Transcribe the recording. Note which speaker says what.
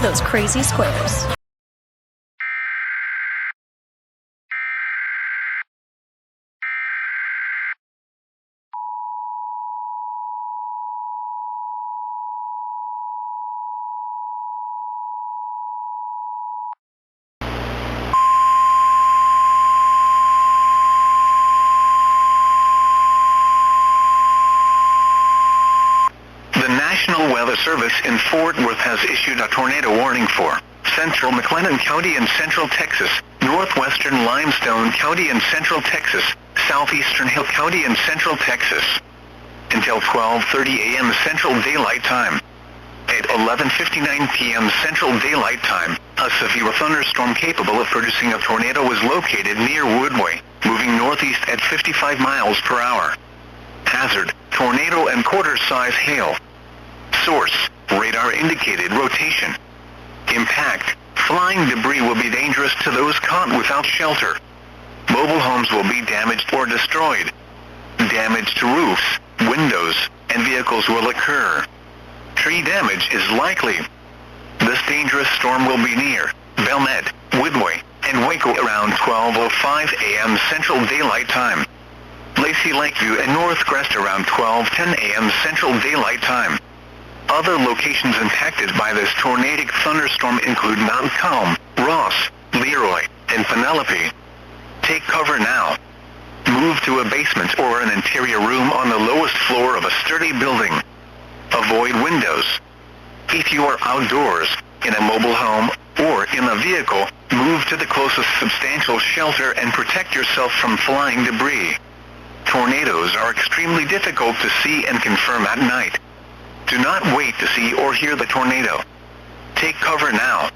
Speaker 1: those crazy squares.
Speaker 2: The National Weather Service in Fort Worth has issued a tornado warning for central McLennan County and central Texas, northwestern Limestone County and central Texas, southeastern Hill County and central Texas. Until 12:30 a.m. Central Daylight Time. At 11:59 p.m. Central Daylight Time, a severe thunderstorm capable of producing a tornado was located near Woodway, moving northeast at 55 miles per hour. Hazard, tornado and quarter-size hail. Source, radar indicated rotation. Impact, flying debris will be dangerous to those caught without shelter. Mobile homes will be damaged or destroyed. Damage to roofs, windows, and vehicles will occur. Tree damage is likely. This dangerous storm will be near Belmed, Woodway, and Waco around 12:05 a.m. Central Daylight Time. Lacey, Lakeview, and North Crest around 12:10 a.m. Central Daylight Time. Other locations impacted by this tornadic thunderstorm include Mount Calm, Ross, Leroy, and Penelope. Take cover now. Move to a basement or an interior room on the lowest floor of a sturdy building. Avoid windows. If you are outdoors, in a mobile home, or in a vehicle, move to the closest substantial shelter and protect yourself from flying debris. Tornadoes are extremely difficult to see and confirm at night. Do not wait to see or hear the tornado. Take cover now.